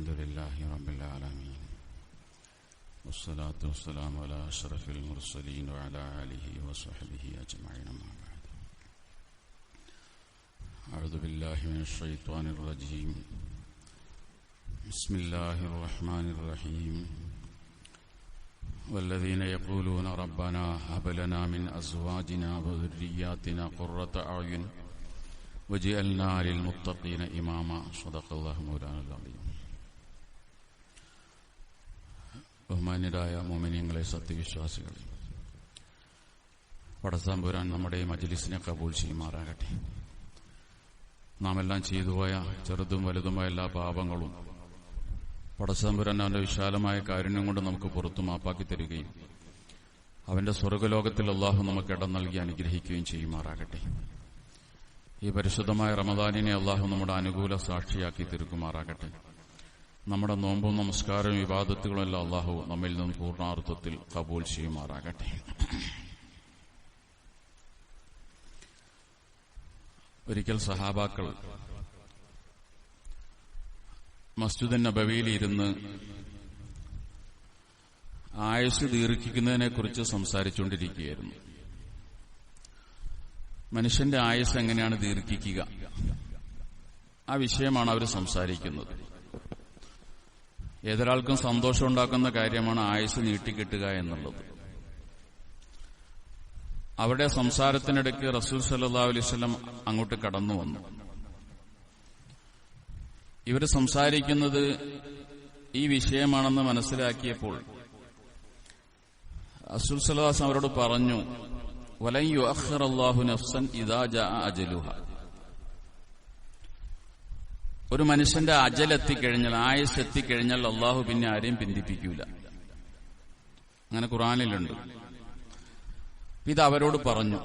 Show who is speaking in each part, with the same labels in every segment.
Speaker 1: الحمد لله رب العالمين والصلاة والسلام على أشرف المرسلين وعلى آله وصحبه أجمعين أما بعد أعوذ بالله من الشيطان الرجيم بسم الله الرحمن الرحيم والذين يقولون ربنا هب لنا من أزواجنا وذرياتنا قرة أعين وجعلنا للمتقين إماما صدق الله مولانا العظيم. ബഹുമാന്യരായ മുഅ്മിനീങ്ങളെ, സത്യവിശ്വാസികളെ, പടച്ചതമ്പുരാൻ നമ്മുടെ ഈ മജ്ലിസിനെ കബൂൽ ചെയ്യുമാറാകട്ടെ. നാം എല്ലാം ചെയ്തുപോയ ചെറുതും വലുതുമായ എല്ലാ പാപങ്ങളും പടച്ചതമ്പുരാൻ അവന്റെ വിശാലമായ കാരുണ്യം കൊണ്ട് നമുക്ക് പുറത്തു മാപ്പാക്കി തരികയും അവന്റെ സ്വർഗ്ഗലോകത്തിൽ അല്ലാഹു നമുക്ക് ഇടം നൽകി അനുഗ്രഹിക്കുകയും ചെയ്യുമാറാകട്ടെ. ഈ പരിശുദ്ധമായ റമദാനിനെ അല്ലാഹു നമ്മുടെ അനുകൂല സാക്ഷിയാക്കി തീർക്കുമാറാകട്ടെ. നമ്മുടെ നോമ്പും നമസ്കാരവും ഇബാദത്തുകളും എല്ലാം അല്ലാഹു നമ്മിൽ നിന്നും പൂർണ്ണാർത്ഥത്തിൽ കബൂൽ ചെയ്യുമാറാകട്ടെ. ഒരിക്കൽ സഹാബാക്കൾ മസ്ജിദുൻ നബവിയിൽ ഇരുന്ന് ആയുസ് ദീർഘിക്കുന്നതിനെക്കുറിച്ച് സംസാരിച്ചുകൊണ്ടിരിക്കുകയായിരുന്നു. മനുഷ്യന്റെ ആയുസ് എങ്ങനെയാണ് ദീർഘിക്കുക, ആ വിഷയമാണ് അവർ സംസാരിക്കുന്നത്. ഏതൊരാൾക്കും സന്തോഷം ഉണ്ടാക്കുന്ന കാര്യമാണ് ആയുസ് നീട്ടിക്കിട്ടുക എന്നുള്ളത്. അവരുടെ സംസാരത്തിനിടയ്ക്ക് റസൂൽ സല്ലല്ലാഹു അലൈഹി വസല്ലം അങ്ങോട്ട് കടന്നു വന്നു. ഇവർ സംസാരിക്കുന്നത് ഈ വിഷയമാണെന്ന് മനസ്സിലാക്കിയപ്പോൾ റസൂൽ സല്ലല്ലാഹു അലൈഹി വസല്ലം അവരോട് പറഞ്ഞു, വലൻ യുഅഖിറല്ലാഹു നഫ്സൻ ഇദാ ജാഅ അജലുഹാ. ഒരു മനുഷ്യന്റെ അജൽ എത്തിക്കഴിഞ്ഞാൽ, ആയുസ് എത്തിക്കഴിഞ്ഞാൽ അള്ളാഹു പിന്നെ ആരെയും പിന്തിപ്പിക്കൂല. അങ്ങനെ ഖുർആനിലുണ്ട്. ഇത് അവരോട് പറഞ്ഞു,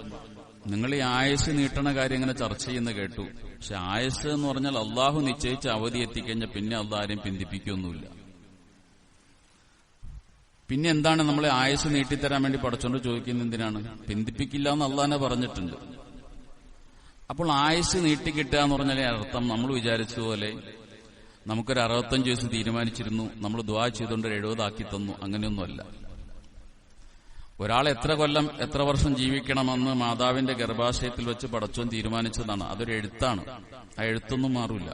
Speaker 1: നിങ്ങൾ ഈ ആയുസ് നീട്ടണ കാര്യം ഇങ്ങനെ ചർച്ച ചെയ്യുന്ന കേട്ടു. പക്ഷെ ആയുസ് എന്ന് പറഞ്ഞാൽ അള്ളാഹു നിശ്ചയിച്ച അവധി എത്തിക്കഴിഞ്ഞാൽ പിന്നെ അള്ളാഹ് ആരെയും പിന്തിപ്പിക്കൊന്നുമില്ല. പിന്നെ എന്താണ് നമ്മളെ ആയുസ് നീട്ടിത്തരാൻ വേണ്ടി പടച്ചോണ്ട് ചോദിക്കുന്നത്? എന്തിനാണ്? പിന്തിപ്പിക്കില്ല എന്ന് അള്ളാഹനെ പറഞ്ഞിട്ടുണ്ട്. അപ്പോൾ ആയുസ് നീട്ടിക്കിട്ടുക എന്ന് പറഞ്ഞാൽ അർത്ഥം നമ്മൾ വിചാരിച്ചതുപോലെ നമുക്കൊരു 65 വയസ്സ് തീരുമാനിച്ചിരുന്നു, നമ്മൾ ദുആ ചെയ്തുകൊണ്ട് 70 ആക്കി തന്നു, അങ്ങനെയൊന്നുമല്ല. ഒരാൾ എത്ര വർഷം ജീവിക്കണമെന്ന് മാതാവിന്റെ ഗർഭാശയത്തിൽ വെച്ച് പടച്ചോൻ തീരുമാനിച്ചതാണ്. അതൊരു എഴുത്താണ്. ആ എഴുത്തൊന്നും മാറൂല.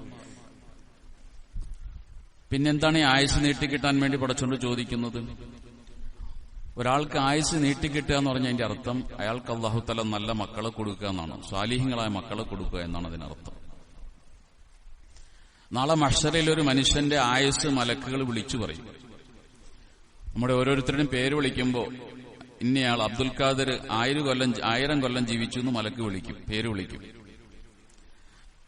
Speaker 1: പിന്നെന്താണ് ഈ ആയുസ് നീട്ടിക്കിട്ടാൻ വേണ്ടി പടച്ചോണ്ട് ചോദിക്കുന്നത്? ഒരാൾക്ക് ആയുസ് നീട്ടിക്കിട്ടുക എന്ന് പറഞ്ഞാൽ അതിന്റെ അർത്ഥം അയാൾക്ക് അല്ലാഹു തആല നല്ല മക്കളെ കൊടുക്കുക എന്നാണ്, സ്വാലിഹീങ്ങളായ മക്കളെ കൊടുക്കുക എന്നാണ് അതിനർത്ഥം. നാളെ മഹ്ശറിൽ ഒരു മനുഷ്യന്റെ ആയുസ് മലക്കുകൾ വിളിച്ചു പറയും. നമ്മുടെ ഓരോരുത്തരുടെയും പേര് വിളിക്കുമ്പോൾ ഇന്നയാൾ അബ്ദുൽ ഖാദർ 1000 കൊല്ലം ജീവിച്ചു എന്ന് മലക്ക് വിളിക്കും, പേര് വിളിക്കും.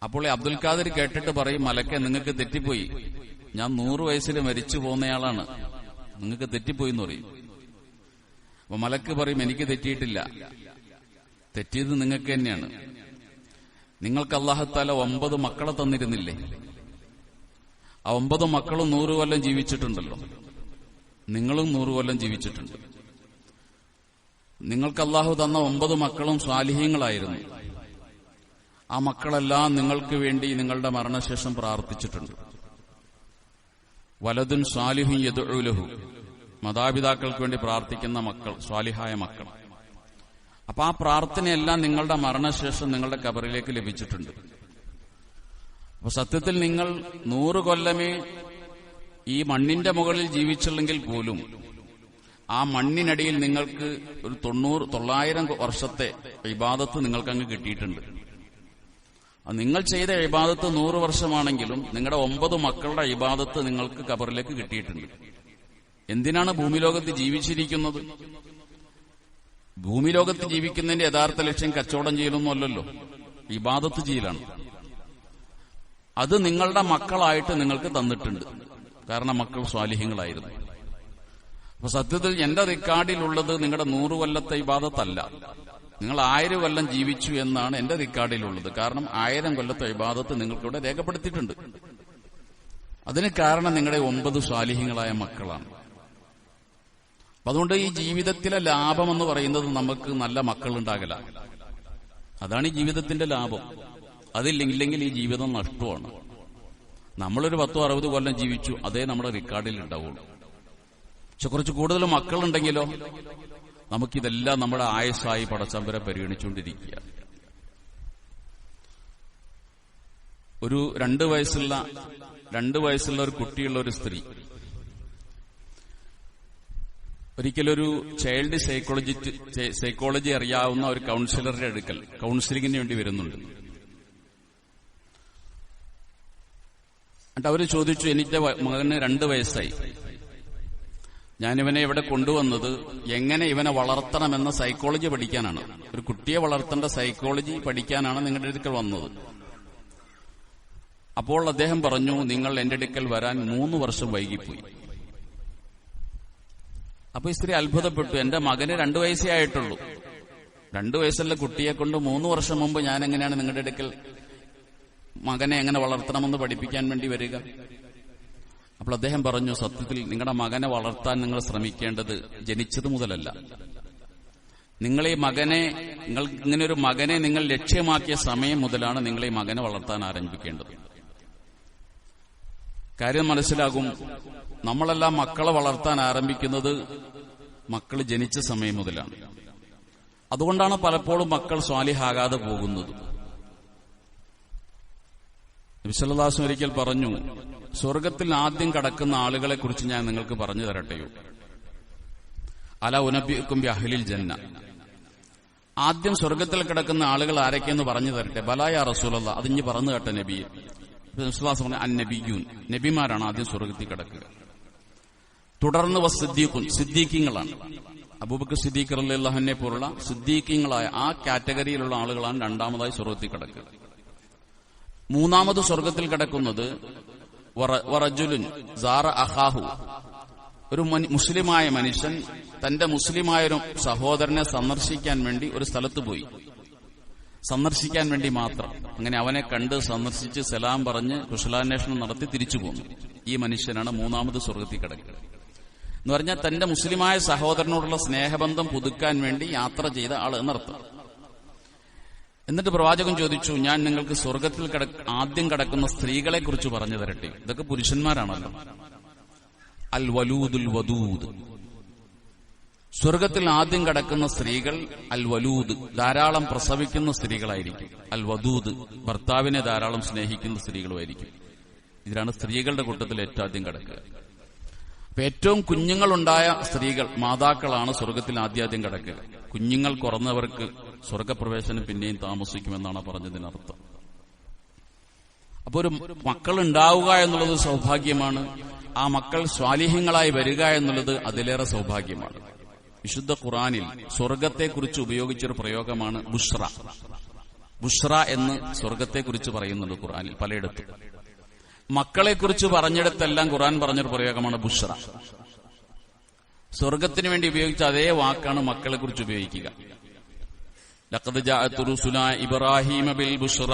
Speaker 1: അപ്പോൾ അബ്ദുൽ ഖാദർ കേട്ടിട്ട് പറയും, മലക്കെ നിങ്ങൾക്ക് തെറ്റിപ്പോയി, ഞാൻ 100 വയസ്സിൽ മരിച്ചു പോകുന്നയാളാണ്, നിങ്ങൾക്ക് തെറ്റിപ്പോയി എന്ന് പറയും. അപ്പൊ മലക്ക് പറയും, എനിക്ക് തെറ്റിയിട്ടില്ല, തെറ്റിയത് നിങ്ങൾക്ക് തന്നെയാണ്. നിങ്ങൾക്ക് അല്ലാഹു തആല 9 മക്കളെ തന്നിരുന്നില്ലേ? ആ 9 മക്കളും 100 കൊല്ലം ജീവിച്ചിട്ടുണ്ടല്ലോ, നിങ്ങളും 100 കൊല്ലം ജീവിച്ചിട്ടുണ്ട്. നിങ്ങൾക്ക് അല്ലാഹു തന്ന 9 മക്കളും സ്വാലിഹീങ്ങളായിരുന്നു. ആ മക്കളെല്ലാം നിങ്ങൾക്ക് വേണ്ടി നിങ്ങളുടെ മരണശേഷം പ്രാർത്ഥിച്ചിട്ടുണ്ട്. വലദുൻ സ്വാലിഹുൻ യദ്ഉ ലഹു, മാതാപിതാക്കൾക്ക് വേണ്ടി പ്രാർത്ഥിക്കുന്ന മക്കൾ, സ്വാലിഹായ മക്കൾ. അപ്പൊ ആ പ്രാർത്ഥനയെല്ലാം നിങ്ങളുടെ മരണശേഷം നിങ്ങളുടെ ഖബറിലേക്ക് ലഭിച്ചിട്ടുണ്ട്. അപ്പൊ സത്യത്തിൽ നിങ്ങൾ 100 കൊല്ലമേ ഈ മണ്ണിന്റെ മുകളിൽ ജീവിച്ചുള്ളെങ്കിൽ പോലും ആ മണ്ണിനടിയിൽ നിങ്ങൾക്ക് ഒരു 900 വർഷത്തെ ഇബാദത്ത് നിങ്ങൾക്കങ്ങ് കിട്ടിയിട്ടുണ്ട്. നിങ്ങൾ ചെയ്ത ഇബാദത്ത് 100 വർഷമാണെങ്കിലും നിങ്ങളുടെ 9 മക്കളുടെ ഇബാദത്ത് നിങ്ങൾക്ക് ഖബറിലേക്ക് കിട്ടിയിട്ടുണ്ട്. എന്തിനാണ് ഭൂമിലോകത്ത് ജീവിച്ചിരിക്കുന്നത്? ഭൂമിലോകത്ത് ജീവിക്കുന്നതിന്റെ യഥാർത്ഥ ലക്ഷ്യം കച്ചവടം ചെയ്യലൊന്നുമല്ലല്ലോ, ഇബാദത്ത് ചെയ്യലാണ്. അത് നിങ്ങളുടെ മക്കളായിട്ട് നിങ്ങൾക്ക് തന്നിട്ടുണ്ട്, കാരണം മക്കൾ സ്വാലിഹ്യങ്ങളായിരുന്നു. അപ്പൊ സത്യത്തിൽ എന്റെ റിക്കാർഡിലുള്ളത് നിങ്ങളുടെ 100 കൊല്ലത്തെ ഇബാദത്തല്ല, നിങ്ങൾ 1000 കൊല്ലം ജീവിച്ചു എന്നാണ് എന്റെ റിക്കാർഡിലുള്ളത്. കാരണം 1000 കൊല്ലത്തെ ഇബാദത്ത് നിങ്ങൾക്കിവിടെ രേഖപ്പെടുത്തിയിട്ടുണ്ട്. അതിന് കാരണം നിങ്ങളുടെ 9 സ്വാലിഹ്യങ്ങളായ മക്കളാണ്. അതുകൊണ്ട് ഈ ജീവിതത്തിലെ ലാഭം എന്ന് പറയുന്നത് നമുക്ക് നല്ല മക്കളുണ്ടാകല. അതാണ് ഈ ജീവിതത്തിന്റെ ലാഭം. അതില്ലെങ്കിൽ ഈ ജീവിതം നഷ്ടമാണ്. നമ്മളൊരു 10-60 കൊല്ലം ജീവിച്ചു, അതേ നമ്മുടെ റെക്കോർഡിൽ ഉണ്ടാവുള്ളൂ. പക്ഷെ കുറച്ച് കൂടുതൽ മക്കളുണ്ടെങ്കിലോ നമുക്കിതെല്ലാം നമ്മുടെ ആയുസ്സായി പടച്ചമ്പരെ പരിഗണിച്ചുകൊണ്ടിരിക്കുക. ഒരു 2 വയസ്സുള്ള ഒരു കുട്ടിയുള്ള ഒരു സ്ത്രീ ഒരിക്കലൊരു ചൈൽഡ് സൈക്കോളജി അറിയാവുന്ന ഒരു കൌൺസിലറുടെ അടുക്കൽ കൌൺസിലിംഗിന് വേണ്ടി വരുന്നുണ്ട്. എന്നിട്ട് അവര് ചോദിച്ചു, എനിക്ക് മകന് 2 വയസ്സായി, ഞാനിവനെ ഇവിടെ കൊണ്ടുവന്നത് എങ്ങനെ ഇവനെ വളർത്തണമെന്ന സൈക്കോളജി പഠിക്കാനാണ്. ഒരു കുട്ടിയെ വളർത്തേണ്ട സൈക്കോളജി പഠിക്കാനാണ് നിങ്ങളുടെ അടുക്കൽ വന്നത്. അപ്പോൾ അദ്ദേഹം പറഞ്ഞു, നിങ്ങൾ എന്റെ അടുക്കൽ വരാൻ 3 വർഷം വൈകിപ്പോയി. അപ്പൊ ഈ സ്ത്രീ അത്ഭുതപ്പെട്ടു. എന്റെ മകന് 2 വയസ്സേ ആയിട്ടുള്ളൂ. 2 വയസ്സുള്ള കുട്ടിയെ കൊണ്ട് 3 വർഷം മുമ്പ് ഞാൻ എങ്ങനെയാണ് നിങ്ങളുടെ അടുക്കൽ മകനെ എങ്ങനെ വളർത്തണമെന്ന് പഠിപ്പിക്കാൻ വേണ്ടി വരിക? അപ്പോൾ അദ്ദേഹം പറഞ്ഞു, സത്യത്തിൽ നിങ്ങളുടെ മകനെ വളർത്താൻ നിങ്ങൾ ശ്രമിക്കേണ്ടത് ജനിച്ചത് മുതലല്ല. നിങ്ങൾ ഇങ്ങനെ ഒരു മകനെ നിങ്ങൾ ലക്ഷ്യമാക്കിയ സമയം മുതലാണ് നിങ്ങൾ ഈ മകനെ വളർത്താൻ ആരംഭിക്കേണ്ടത്. കാര്യം മനസ്സിലാകും, നമ്മളെല്ലാം മക്കളെ വളർത്താൻ ആരംഭിക്കുന്നത് മക്കൾ ജനിച്ച സമയം മുതലാണ്. അതുകൊണ്ടാണ് പലപ്പോഴും മക്കൾ സ്വാലിഹാകാതെ പോകുന്നത്. നബി സല്ലല്ലാഹു അലൈഹി വസല്ലം ഒരിക്കൽ പറഞ്ഞു, സ്വർഗത്തിൽ ആദ്യം കടക്കുന്ന ആളുകളെ കുറിച്ച് ഞാൻ നിങ്ങൾക്ക് പറഞ്ഞു തരട്ടെയോ? അലാ ഉനബ്ബിഉക്കും ബി അഹ്ലിൽ ജന്ന. ആദ്യം സ്വർഗത്തിൽ കിടക്കുന്ന ആളുകൾ ആരൊക്കെയെന്ന് പറഞ്ഞു തരട്ടെ? ബലാ യാ റസൂലല്ലാഹ്, അത് ഇനി പറഞ്ഞു കേട്ടെ നബിയെ. അന്നബിയൂൻ, നബിമാരാണ് ആദ്യം സ്വർഗത്തിൽ കിടക്കുക. തുടർന്ന് വസ്സിദ്ദീഖുൻ, സിദ്ദീഖീങ്ങളാണ്. അബൂബക്കർ സിദ്ദീഖ് റളിയല്ലാഹു അൻഹുവിനെ പോലുള്ള സിദ്ദീഖീങ്ങളായ ആ കാറ്റഗറിയിലുള്ള ആളുകളാണ് രണ്ടാമതായി സ്വർഗത്തിൽ കിടക്കുക. മൂന്നാമത് സ്വർഗത്തിൽ കിടക്കുന്നത് വറജുലുൻ സാറ അഖാഹു, ഒരു മുസ്ലിമായ മനുഷ്യൻ തന്റെ മുസ്ലിമായൊരു സഹോദരനെ സന്ദർശിക്കാൻ വേണ്ടി ഒരു സ്ഥലത്ത് പോയി. സന്ദർശിക്കാൻ വേണ്ടി മാത്രം. അങ്ങനെ അവനെ കണ്ട് സന്ദർശിച്ച് സലാം പറഞ്ഞ് കുശലാന്വേഷണം നടത്തി തിരിച്ചു പോന്നു. ഈ മനുഷ്യനാണ് മൂന്നാമത് സ്വർഗത്തിൽ കിടക്കുക. എന്ന് പറഞ്ഞാൽ തന്റെ മുസ്ലിമായ സഹോദരനോടുള്ള സ്നേഹബന്ധം പുതുക്കാൻ വേണ്ടി യാത്ര ചെയ്ത ആൾ എന്നർത്ഥം. എന്നിട്ട് പ്രവാചകൻ ചോദിച്ചു, ഞാൻ നിങ്ങൾക്ക് സ്വർഗത്തിൽ ആദ്യം കിടക്കുന്ന സ്ത്രീകളെ കുറിച്ച് പറഞ്ഞു തരട്ടെ? ഇതൊക്കെ പുരുഷന്മാരാണല്ലോ. അൽ വലൂദുൽ വദൂദ്, സ്വർഗത്തിൽ ആദ്യം കിടക്കുന്ന സ്ത്രീകൾ അൽ വലൂദ്, ധാരാളം പ്രസവിക്കുന്ന സ്ത്രീകളായിരിക്കും. അൽ വദൂദ്, ഭർത്താവിനെ ധാരാളം സ്നേഹിക്കുന്ന സ്ത്രീകളുമായിരിക്കും. ഇതിലാണ് സ്ത്രീകളുടെ കൂട്ടത്തിൽ ഏറ്റവും ആദ്യം കിടക്കുക. അപ്പൊ ഏറ്റവും കുഞ്ഞുങ്ങളുണ്ടായ സ്ത്രീകൾ, മാതാക്കളാണ് സ്വർഗത്തിൽ ആദ്യം കിടക്കുക. കുഞ്ഞുങ്ങൾ കുറഞ്ഞവർക്ക് സ്വർഗപ്രവേശനം പിന്നെയും താമസിക്കുമെന്നാണ് പറഞ്ഞതിനർത്ഥം. അപ്പൊ ഒരു മക്കൾ ഉണ്ടാവുക എന്നുള്ളത് സൗഭാഗ്യമാണ്. ആ മക്കൾ സ്വാലിഹ്യങ്ങളായി വരിക എന്നുള്ളത് അതിലേറെ സൗഭാഗ്യമാണ്. വിശുദ്ധ ഖുർആനിൽ സ്വർഗത്തെക്കുറിച്ച് ഉപയോഗിച്ചൊരു പ്രയോഗമാണ് ബുഷ്റ. ബുഷ്റ എന്ന് സ്വർഗത്തെക്കുറിച്ച് പറയുന്നുണ്ട് ഖുർആനിൽ പലയിടത്തും. മക്കളെക്കുറിച്ച് പറഞ്ഞിടത്തെല്ലാം ഖുർആൻ പറഞ്ഞൊരു പ്രയോഗമാണ് ബുഷ്റ. സ്വർഗത്തിന് വേണ്ടി ഉപയോഗിച്ച അതേ വാക്കാണ് മക്കളെക്കുറിച്ച് ഉപയോഗിക്കുക. ലഖദ് ജാഅത് റുസുലാ ഇബ്രാഹീമ ബിൽ ബുഷ്റ,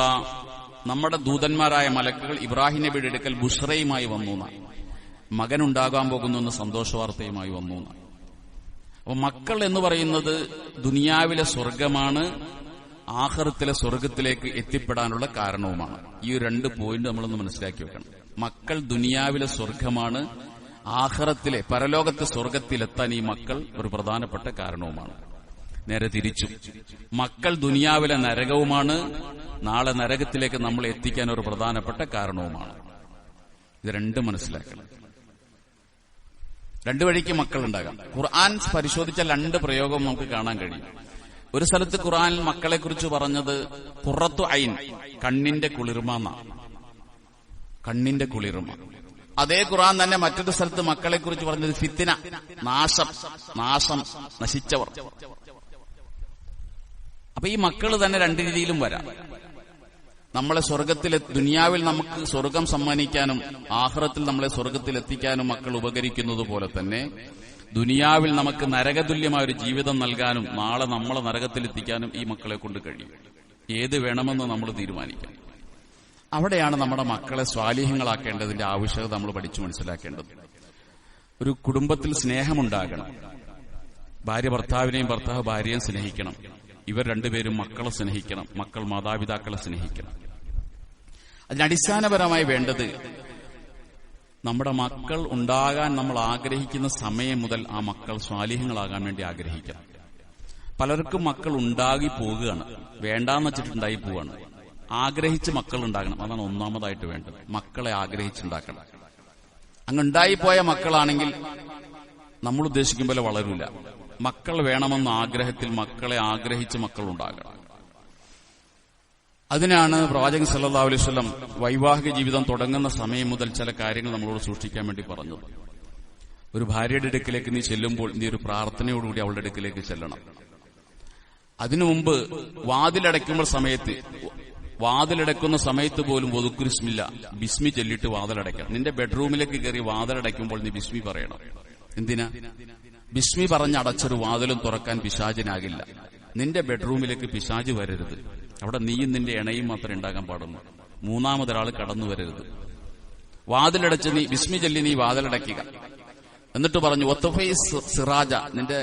Speaker 1: നമ്മുടെ ദൂതന്മാരായ മലക്കുകൾ ഇബ്രാഹിം നബിയുടെ അടുക്കൽ ബുഷ്റയുമായി വന്നു. മകനുണ്ടാകാൻ പോകുന്നു എന്ന സന്തോഷ വാർത്തയുമായി വന്നു. അപ്പൊ മക്കൾ എന്ന് പറയുന്നത് ദുനിയാവിലെ സ്വർഗമാണ്, ആഖിറത്തിലെ സ്വർഗത്തിലേക്ക് എത്തിപ്പെടാനുള്ള കാരണവുമാണ്. ഈ 2 പോയിന്റ് നമ്മളൊന്ന് മനസ്സിലാക്കി വെക്കണം. മക്കൾ ദുനിയാവിലെ സ്വർഗമാണ്, ആഖിറത്തിലെ പരലോകത്തെ സ്വർഗത്തിലെത്താൻ ഈ മക്കൾ ഒരു പ്രധാനപ്പെട്ട കാരണവുമാണ്. നേരെ തിരിച്ചും, മക്കൾ ദുനിയാവിലെ നരകവുമാണ്, നാളെ നരകത്തിലേക്ക് നമ്മളെ എത്തിക്കാൻ ഒരു പ്രധാനപ്പെട്ട കാരണവുമാണ്. ഇത് 2 മനസ്സിലാക്കണം. 2 വഴിക്ക് മക്കൾ ഉണ്ടാകാം. ഖുർആൻ പരിശോധിച്ച 2 പ്രയോഗം നമുക്ക് കാണാൻ കഴിയും. ഒരു സ്ഥലത്ത് ഖുർആനിൽ മക്കളെക്കുറിച്ച് പറഞ്ഞത് ഖുറത്തു ഐൻ, കണ്ണിന്റെ കുളിർമ എന്നാണ്. കണ്ണിന്റെ കുളിർമ. അതേ ഖുർആൻ തന്നെ മറ്റൊരു സ്ഥലത്ത് മക്കളെക്കുറിച്ച് പറഞ്ഞത് ഫിത്ന, നാശം, നശിച്ചവർ. അപ്പൊ ഈ മക്കൾ തന്നെ 2 രീതിയിലും വരാം. നമ്മളെ ദുനിയാവിൽ നമുക്ക് സ്വർഗം സമ്മാനിക്കാനും ആഖിറത്തിൽ നമ്മളെ സ്വർഗത്തിലെത്തിക്കാനും മക്കൾ ഉപകരിക്കുന്നത് പോലെ തന്നെ ദുനിയാവിൽ നമുക്ക് നരകതുല്യമായ ഒരു ജീവിതം നൽകാനും നാളെ നമ്മളെ നരകത്തിലെത്തിക്കാനും ഈ മക്കളെ കൊണ്ട് കഴിയും. ഏത് വേണമെന്ന് നമ്മൾ തീരുമാനിക്കാം. അവിടെയാണ് നമ്മുടെ മക്കളെ സ്വാലിഹ്യങ്ങളാക്കേണ്ടതിന്റെ ആവശ്യകത നമ്മൾ പഠിച്ചു മനസ്സിലാക്കേണ്ടത്. ഒരു കുടുംബത്തിൽ സ്നേഹമുണ്ടാകണം. ഭാര്യ ഭർത്താവിനെയും ഭർത്താവ് ഭാര്യയെയും സ്നേഹിക്കണം. ഇവർ 2 പേരും മക്കളെ സ്നേഹിക്കണം. മക്കൾ മാതാപിതാക്കളെ സ്നേഹിക്കണം. അതിനടിസ്ഥാനപരമായി വേണ്ടത് നമ്മുടെ മക്കൾ ഉണ്ടാകാൻ നമ്മൾ ആഗ്രഹിക്കുന്ന സമയം മുതൽ ആ മക്കൾ സ്വാലിഹ്യങ്ങളാകാൻ വേണ്ടി ആഗ്രഹിക്കണം. പലർക്കും മക്കൾ ഉണ്ടാകി പോവുകയാണ്, വേണ്ടാന്ന് വെച്ചിട്ടുണ്ടായി പോവുകയാണ്. ആഗ്രഹിച്ച് മക്കൾ ഉണ്ടാകണം, അതാണ് ഒന്നാമതായിട്ട് വേണ്ടത്. മക്കളെ ആഗ്രഹിച്ചുണ്ടാക്കണം. അങ്ങുണ്ടായിപ്പോയ മക്കളാണെങ്കിൽ നമ്മൾ ഉദ്ദേശിക്കും പോലെ വളരില്ല. മക്കൾ വേണമെന്ന ആഗ്രഹത്തിൽ മക്കളെ ആഗ്രഹിച്ച് മക്കൾ ഉണ്ടാകണം. അതിനാണ് പ്രവാചകൻ സല്ലല്ലാഹു അലൈഹി വസല്ലം വൈവാഹിക ജീവിതം തുടങ്ങുന്ന സമയം മുതൽ ചില കാര്യങ്ങൾ നമ്മളോട് സൂക്ഷിക്കാൻ വേണ്ടി പറഞ്ഞത്. ഒരു ഭാര്യയുടെ അടുക്കിലേക്ക് നീ ചെല്ലുമ്പോൾ നീ ഒരു പ്രാർത്ഥനയോടുകൂടി അവളുടെ അടുക്കിലേക്ക് ചെല്ലണം. അതിനു മുമ്പ് വാതിലടയ്ക്കുന്ന സമയത്ത് പോലും വദുക്കുരിസ്മില്ല, ബിസ്മി ചൊല്ലിട്ട് വാതിലടയ്ക്കണം. നിന്റെ ബെഡ്റൂമിലേക്ക് കയറി വാതിലടയ്ക്കുമ്പോൾ നീ ബിസ്മി പറയണം. എന്തിനാ? ബിസ്മി പറഞ്ഞടച്ചൊരു വാതിലും തുറക്കാൻ പിശാചിനാകില്ല. നിന്റെ ബെഡ്റൂമിലേക്ക് പിശാച് വരരുത്. അവിടെ നീയും നിന്റെ ഇണയും മാത്രമേ ഉണ്ടാകാൻ പാടുള്ളൂ. മൂന്നാമതൊരാൾ കടന്നു വരരുത്. വാതിലടച്ച് നീ ബിസ്മി ചൊല്ലി നീ വാതിലടയ്ക്കുക. എന്നിട്ട് പറഞ്ഞു ഒത്തഫൈ സിറാജ, നിന്റെ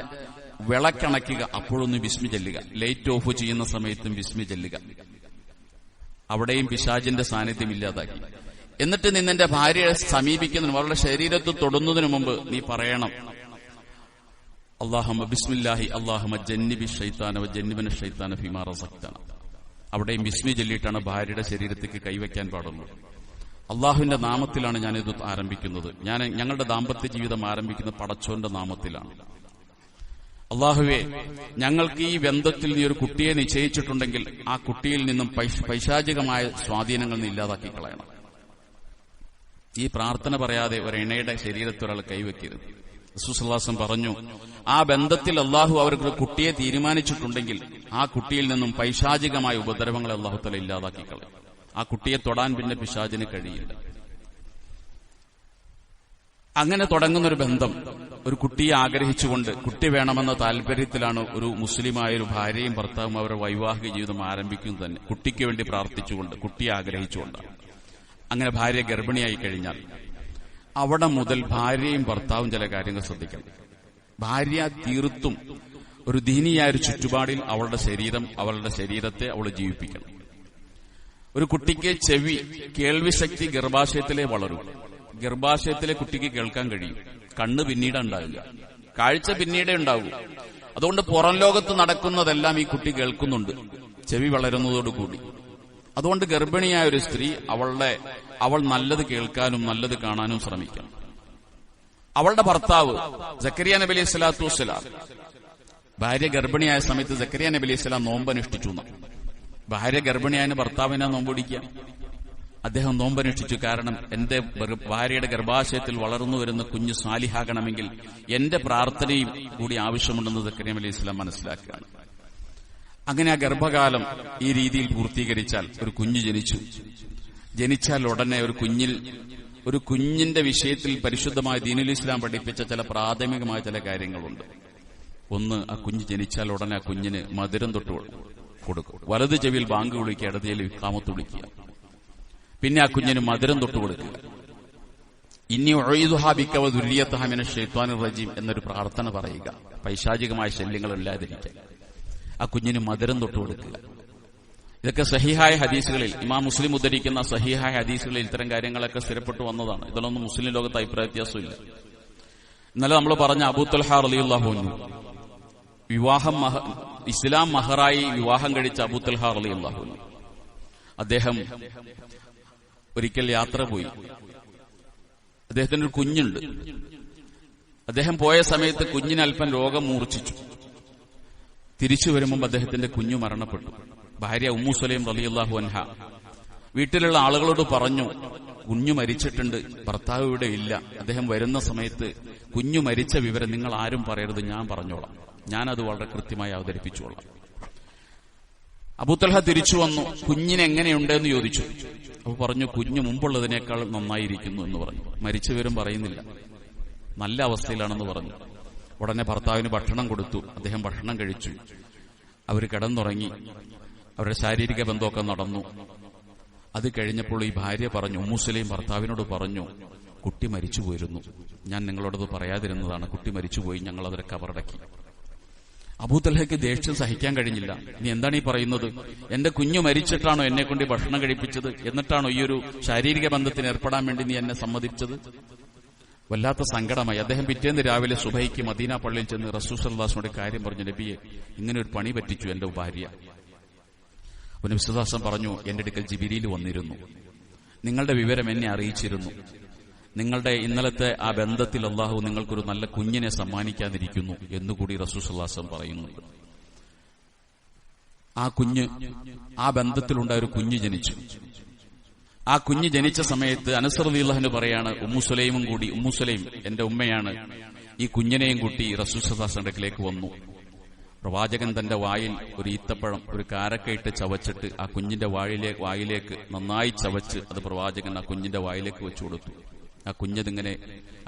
Speaker 1: വിളക്കണയ്ക്കുക. അപ്പോഴൊന്ന് ബിസ്മി ചൊല്ലുക. ലൈറ്റ് ഓഫ് ചെയ്യുന്ന സമയത്തും ബിസ്മി ചൊല്ലുക. അവിടെയും പിശാചിന്റെ സാന്നിധ്യം ഇല്ലാതാക്കി. എന്നിട്ട് നീ നിന്റെ ഭാര്യയെ സമീപിക്കുന്നതിനും അവളുടെ ശരീരത്തിൽ തൊടുന്നതിനു മുമ്പ് നീ പറയണം അല്ലാഹുമ്മ ബിസ്മില്ലാഹി അല്ലാഹുമ്മ ജന്നിബി ശൈത്താന വ ജന്നിബന ശൈത്താന ഫീമാ റസഖ്തന. അവിടെയും ബിസ്മി ചൊല്ലിയിട്ടാണ് ഭാര്യയുടെ ശരീരത്തേക്ക് കൈവയ്ക്കാൻ പാടുള്ളൂ. അള്ളാഹുവിന്റെ നാമത്തിലാണ് ഞാനിത് ആരംഭിക്കുന്നത്. ഞങ്ങളുടെ ദാമ്പത്യ ജീവിതം ആരംഭിക്കുന്നത് പടച്ചോന്റെ നാമത്തിലാണ്. അള്ളാഹുവേ, ഞങ്ങൾക്ക് ഈ ബന്ധത്തിൽ നീ ഒരു കുട്ടിയെ നിശ്ചയിച്ചിട്ടുണ്ടെങ്കിൽ ആ കുട്ടിയിൽ നിന്നും പൈശാചികമായ സ്വാധീനങ്ങൾ നീ ഇല്ലാതാക്കി കളയണം. ഈ പ്രാർത്ഥന പറയാതെ ഒരു ഇണയുടെ ശരീരത്തിൽ ഒരാൾ കൈവയ്ക്കരുത്. റസൂൽ സല്ലല്ലാഹു അലൈഹി വസല്ലം പറഞ്ഞു, ആ ബന്ധത്തിൽ അള്ളാഹു അവർക്ക് കുട്ടിയെ തീരുമാനിച്ചിട്ടുണ്ടെങ്കിൽ ആ കുട്ടിയിൽ നിന്നും പൈശാചികമായ ഉപദ്രവങ്ങളെ അള്ളാഹു തആല ഇല്ലാതാക്കി കളയും. ആ കുട്ടിയെ തൊടാൻ പിന്നെ പിശാചിന് കഴിയില്ല. അങ്ങനെ തുടങ്ങുന്നൊരു ബന്ധം ഒരു കുട്ടിയെ ആഗ്രഹിച്ചുകൊണ്ട്, കുട്ടി വേണമെന്ന താല്പര്യത്തിലാണ് ഒരു മുസ്ലിമായ ഒരു ഭാര്യയും ഭർത്താവും അവരുടെ വൈവാഹിക ജീവിതം ആരംഭിക്കുന്നത് തന്നെ. കുട്ടിക്ക് വേണ്ടി പ്രാർത്ഥിച്ചുകൊണ്ട്, കുട്ടിയെ ആഗ്രഹിച്ചുകൊണ്ടാണ്. അങ്ങനെ ഭാര്യ ഗർഭിണിയായി കഴിഞ്ഞാൽ അവിടെ മുതൽ ഭാര്യയും ഭർത്താവും ചില കാര്യങ്ങൾ ശ്രദ്ധിക്കണം. ഭാര്യ തീർത്തും ഒരു ദീനിയായ ഒരു ചുറ്റുപാടിൽ അവളുടെ ശരീരത്തെ അവൾ ജീവിപ്പിക്കണം. ഒരു കുട്ടിക്ക് കേൾവിശക്തി ഗർഭാശയത്തിലേ വളരും. ഗർഭാശയത്തിലെ കുട്ടിക്ക് കേൾക്കാൻ കഴിയും. കണ്ണ് പിന്നീട് ഉണ്ടാവില്ല, കാഴ്ച പിന്നീടേ ഉണ്ടാവൂ. അതുകൊണ്ട് പുറം ലോകത്ത് നടക്കുന്നതെല്ലാം ഈ കുട്ടി കേൾക്കുന്നുണ്ട് ചെവി വളരുന്നതോടുകൂടി. അതുകൊണ്ട് ഗർഭിണിയായ ഒരു സ്ത്രീ അവൾ നല്ലത് കേൾക്കാനും നല്ലത് കാണാനും ശ്രമിക്കണം. അവളുടെ ഭർത്താവ് സക്കരിയ നബി അലൈഹി സ്വലാത്തു വസ്സലാം, ഭാര്യ ഗർഭിണിയായ സമയത്ത് സക്കരിയ നബി അലൈഹി സ്വലാം നോമ്പനുഷ്ഠിച്ചു. ഭാര്യ ഗർഭിണിയായ ഭർത്താവിനെ നോമ്പൊടിക്കുക. അദ്ദേഹം നോമ്പനുഷ്ഠിച്ചു. കാരണം എന്റെ ഭാര്യയുടെ ഗർഭാശയത്തിൽ വളർന്നു വരുന്ന കുഞ്ഞ് സാലിഹാകണമെങ്കിൽ എന്റെ പ്രാർത്ഥനയും കൂടി ആവശ്യമുണ്ടെന്ന് സക്കരിയ നബി അലൈഹി സ്വലാം മനസ്സിലാക്കുകയാണ്. അങ്ങനെ ആ ഗർഭകാലം ഈ രീതിയിൽ പൂർത്തീകരിച്ചാൽ ഒരു കുഞ്ഞ് ജനിച്ചാൽ ഉടനെ ഒരു കുഞ്ഞിന്റെ വിഷയത്തിൽ പരിശുദ്ധമായ ദീനുൽ ഇസ്ലാം പഠിപ്പിച്ച ചില പ്രാഥമികമായ ചില കാര്യങ്ങളുണ്ട്. ഒന്ന്, ആ കുഞ്ഞ് ജനിച്ചാൽ ഉടനെ ആ കുഞ്ഞിന് മധുരം തൊട്ട് കൊടുക്കും. വലത് ചെവിയിൽ ബാങ്ക് വിളിക്കുക, ഇടത് ചെവിയിൽ ഇഖാമത്ത് വിളിക്കുക. പിന്നെ ആ കുഞ്ഞിന് മധുരം തൊട്ട് കൊടുക്കുക. ഇന്നി ഉഈദുഹാ ബിക വ ദുർരിയതഹാ മിനശ് ശൈത്വാനിർ റജീം എന്നൊരു പ്രാർത്ഥന പറയുക, പൈശാചികമായ ശല്യങ്ങൾ ഇല്ലാതിരിക്കാൻ. ആ കുഞ്ഞിന് മധുരം തൊട്ട് കൊടുക്കുക. ഇതൊക്കെ സഹീഹായ ഹദീസുകളിൽ, ഇമാം മുസ്ലിം ഉദ്ധരിക്കുന്ന സഹീഹായ ഹദീസുകളിൽ ഇത്തരം കാര്യങ്ങളൊക്കെ സ്ഥിരപ്പെട്ടു വന്നതാണ്. ഇതിലൊന്നും മുസ്ലിം ലോകത്ത് അഭിപ്രായ വ്യത്യാസമില്ല. ഇന്നലെ നമ്മൾ പറഞ്ഞ അബൂ തൽഹ റളിയല്ലാഹു അൻഹു, ഇസ്ലാം മഹറായി വിവാഹം കഴിച്ച അബൂ തൽഹ റളിയല്ലാഹു അൻഹു, അദ്ദേഹം ഒരിക്കൽ യാത്ര പോയി. അദ്ദേഹത്തിന് ഒരു കുഞ്ഞുണ്ട്. അദ്ദേഹം പോയ സമയത്ത് കുഞ്ഞിന് അല്പം രോഗം മൂർച്ഛിച്ചു. തിരിച്ചു വരുമ്പോൾ അദ്ദേഹത്തിന്റെ കുഞ്ഞു മരണപ്പെട്ടു. ഭാര്യ ഉമ്മു സുലൈം റളിയല്ലാഹു അൻഹ വീട്ടിലുള്ള ആളുകളോട് പറഞ്ഞു, കുഞ്ഞു മരിച്ചിട്ടുണ്ട്, ഭർത്താവ് ഇവിടെ ഇല്ല. അദ്ദേഹം വരുന്ന സമയത്ത് കുഞ്ഞു മരിച്ച വിവരം നിങ്ങൾ ആരും പറയരുത്, ഞാൻ പറഞ്ഞോളാം, ഞാനത് വളരെ കൃത്യമായി അവതരിപ്പിച്ചോളാം. അബൂ തൽഹ തിരിച്ചു വന്നു. കുഞ്ഞിന് എങ്ങനെയുണ്ടെന്ന് ചോദിച്ചു. അപ്പോൾ പറഞ്ഞു, കുഞ്ഞു മുമ്പുള്ളതിനേക്കാൾ നന്നായിരിക്കുന്നു എന്ന് പറഞ്ഞു. മരിച്ച വിവരം പറയുന്നില്ല, നല്ല അവസ്ഥയിലാണെന്ന് പറഞ്ഞു. ഉടനെ ഭർത്താവിന് ഭക്ഷണം കൊടുത്തു. അദ്ദേഹം ഭക്ഷണം കഴിച്ചു. അവർ കിടന്നുറങ്ങി. അവരുടെ ശാരീരിക ബന്ധമൊക്കെ നടന്നു. അത് കഴിഞ്ഞപ്പോൾ ഈ ഭാര്യ പറഞ്ഞു, ഉമ്മു സുലൈം ഭർത്താവിനോട് പറഞ്ഞു, കുട്ടി മരിച്ചു പോയിരുന്നു, ഞാൻ നിങ്ങളോടത് പറയാതിരുന്നതാണ്, കുട്ടി മരിച്ചുപോയി, ഞങ്ങൾ അവരെ കബറടക്കി. അബൂതൽഹയ്ക്ക് ദേഷ്യം സഹിക്കാൻ കഴിഞ്ഞില്ല. നീ എന്താണ് ഈ പറയുന്നത്? എന്റെ കുഞ്ഞു മരിച്ചിട്ടാണോ എന്നെ കൊണ്ട് ഭക്ഷണം കഴിപ്പിച്ചത്? എന്നിട്ടാണോ ഈ ഒരു ശാരീരിക ബന്ധത്തിന് ഏർപ്പെടാൻ വേണ്ടി നീ എന്നെ സമ്മതിച്ചത്? വല്ലാത്ത സങ്കടമായി. അദ്ദേഹം പിറ്റേന്ന് രാവിലെ സുബഹിക്ക് മദീന പള്ളിയിൽ ചെന്ന് റസൂൽ സല്ലല്ലാഹു അലൈഹി വസല്ലമയുടെ കാര്യം പറഞ്ഞു, നബിയെ, ഇങ്ങനെ ഒരു പണി പറ്റിച്ചു എന്റെ ഭാര്യ. അപ്പോൾ നബി സല്ലല്ലാഹു അലൈഹി വസല്ലം പറഞ്ഞു, എന്റെ അടുക്കൽ ജിബ്രീൽ വന്നിരുന്നു, നിങ്ങളുടെ വിവരം എന്നെ അറിയിച്ചിരുന്നു. നിങ്ങളുടെ ഇന്നലത്തെ ആ ബന്ധത്തിൽ അള്ളാഹു നിങ്ങൾക്കൊരു നല്ല കുഞ്ഞിനെ സമ്മാനിക്കാതിരിക്കുന്നു എന്നുകൂടി റസൂൽ സല്ലല്ലാഹു അലൈഹി വസല്ലം പറയുന്നുണ്ട്. ആ ബന്ധത്തിലുണ്ടായ ഒരു കുഞ്ഞ് ജനിച്ചു. ആ കുഞ്ഞ് ജനിച്ച സമയത്ത് അനസ് റളിയല്ലാഹു അൻഹു പറയാണ്, ഉമ്മു സുലൈം എന്റെ ഉമ്മയാണ്, ഈ കുഞ്ഞിനെയും കൂട്ടി റസൂൽ സല്ലല്ലാഹു അലൈഹി വസല്ലം അടുക്കലേക്ക് വന്നു. പ്രവാചകൻ തന്റെ വായിൽ ഒരു ഈത്തപ്പഴം, ഒരു കാരക്കയിട്ട് ചവച്ചിട്ട് ആ കുഞ്ഞിന്റെ വായിലേക്ക് നന്നായി ചവച്ച് അത് പ്രവാചകൻ ആ കുഞ്ഞിന്റെ വായിലേക്ക് വെച്ചു കൊടുത്തു. ആ കുഞ്ഞതിങ്ങനെ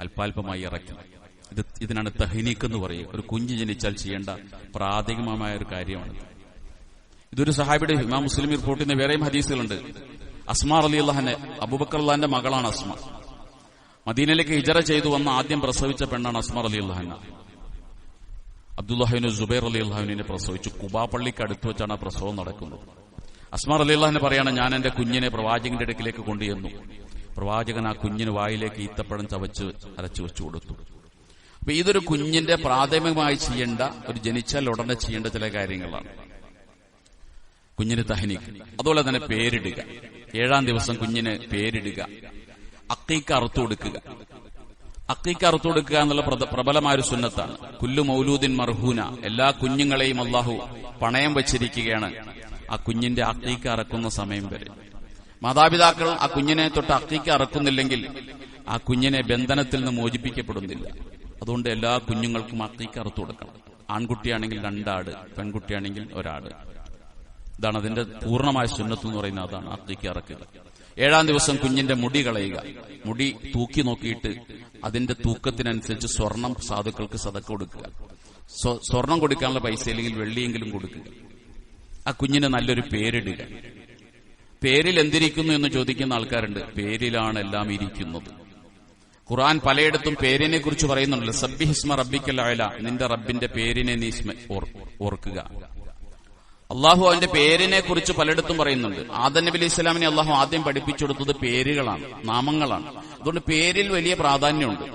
Speaker 1: അല്പാൽപമായി ഇറക്കി. ഇതിനാണ് തഹ്നീക്ക് എന്ന് പറയുക. ഒരു കുഞ്ഞ് ജനിച്ചാൽ ചെയ്യേണ്ട പ്രാഥമികമായ ഒരു കാര്യമാണ്. ഇതൊരു സഹാബിയുടെ ഇമാം മുസ്ലിം റിപ്പോർട്ട് ചെയ്യുന്ന വേറെയും ഹദീസുകളുണ്ട്. അസ്മാ റളിയല്ലാഹു അൻഹ, അബൂബക്കർ റളിയല്ലാഹു അൻഹുവിന്റെ മകളാണ് അസ്മ. മദീനയിലേക്ക് ഹിജറ ചെയ്തു വന്ന ആദ്യം പ്രസവിച്ച പെണ്ണാണ് അസ്മാ റളിയല്ലാഹു അൻഹ. അബ്ദുല്ലാഹ് ഇബ്നു സുബൈർ റളിയല്ലാഹു അൻഹുവിനെ പ്രസവിച്ചു. ഖുബാ പള്ളിക്ക് അടുത്ത് വെച്ചാണ് ആ പ്രസവം നടക്കുന്നത്. അസ്മാ റളിയല്ലാഹു അൻഹ പറയാണ്, ഞാൻ എന്റെ കുഞ്ഞിനെ പ്രവാചകന്റെ അടുക്കിലേക്ക് കൊണ്ടുചെന്നു. പ്രവാചകൻ ആ കുഞ്ഞിന് വായിലേക്ക് ഈത്തപ്പഴം ചവച്ച് അരച്ചു വെച്ചു കൊടുത്തു. അപ്പൊ ഇതൊരു കുഞ്ഞിന്റെ പ്രാഥമികമായി ചെയ്യേണ്ട, ഒരു ജനിച്ചാൽ ഉടനെ ചെയ്യേണ്ട ചില കാര്യങ്ങളാണ്. കുഞ്ഞിന് തഹ്നീക്ക്, അതുപോലെ തന്നെ പേരിടുക. 7-ാം ദിവസം കുഞ്ഞിന് പേരിടുക. അക്കീക്ക അറുത്തു കൊടുക്കുക. അക്കീക്ക അറുത്തു കൊടുക്കുക എന്നുള്ള പ്രബലമായൊരു സുന്നത്താണ്. കുല്ലു മൗലൂദിൻ മർഹൂന, എല്ലാ കുഞ്ഞുങ്ങളെയും അള്ളാഹു പണയം വെച്ചിരിക്കുകയാണ് ആ കുഞ്ഞിന്റെ അക്കീക്ക അറക്കുന്ന സമയം വരെ. മാതാപിതാക്കൾ ആ കുഞ്ഞിനെ തൊട്ട് അക്കീക്ക അറക്കുന്നില്ലെങ്കിൽ ആ കുഞ്ഞിനെ ബന്ധനത്തിൽ നിന്ന് മോചിപ്പിക്കപ്പെടുന്നില്ല. അതുകൊണ്ട് എല്ലാ കുഞ്ഞുങ്ങൾക്കും അക്കീക്ക അറുത്തു കൊടുക്കണം. ആൺകുട്ടിയാണെങ്കിൽ 2 ആട്, പെൺകുട്ടിയാണെങ്കിൽ 1 ആട്. ഇതാണ് അതിന്റെ പൂർണ്ണമായ സുന്നത്ത് എന്ന് പറയുന്നത്. അതാണ് അക്കീക്ക അറക്കുക. 7-ാം ദിവസം കുഞ്ഞിന്റെ മുടി കളയുക. മുടി തൂക്കി നോക്കിയിട്ട് അതിന്റെ തൂക്കത്തിനനുസരിച്ച് സ്വർണം സാധുക്കൾക്ക് സദക്ക കൊടുക്കുക. സ്വർണം കൊടുക്കാനുള്ള പൈസ അല്ലെങ്കിൽ വെള്ളിയെങ്കിലും കൊടുക്കുക. ആ കുഞ്ഞിന് നല്ലൊരു പേരിടുക. പേരിൽ എന്തിരിക്കുന്നു എന്ന് ചോദിക്കുന്ന ആൾക്കാരുണ്ട്. പേരിലാണ് എല്ലാം ഇരിക്കുന്നത്. ഖുർആൻ പലയിടത്തും പേരിനെ കുറിച്ച് പറയുന്നുണ്ടല്ലോ. സബ്ബിഹിസ്മ റബ്ബിക്കൽ അഅല, നിന്റെ റബ്ബിന്റെ പേരിനെ നീ ഓർക്കുക. അള്ളാഹു അവന്റെ പേരിനെ കുറിച്ച് പലയിടത്തും പറയുന്നുണ്ട്. ആദം നബി അലൈഹി സ്വലാമിനെ അള്ളാഹു ആദ്യം പഠിപ്പിച്ചു കൊടുത്തത് പേരുകളാണ്, നാമങ്ങളാണ്. അതുകൊണ്ട് പേരിൽ വലിയ പ്രാധാന്യമുണ്ട്.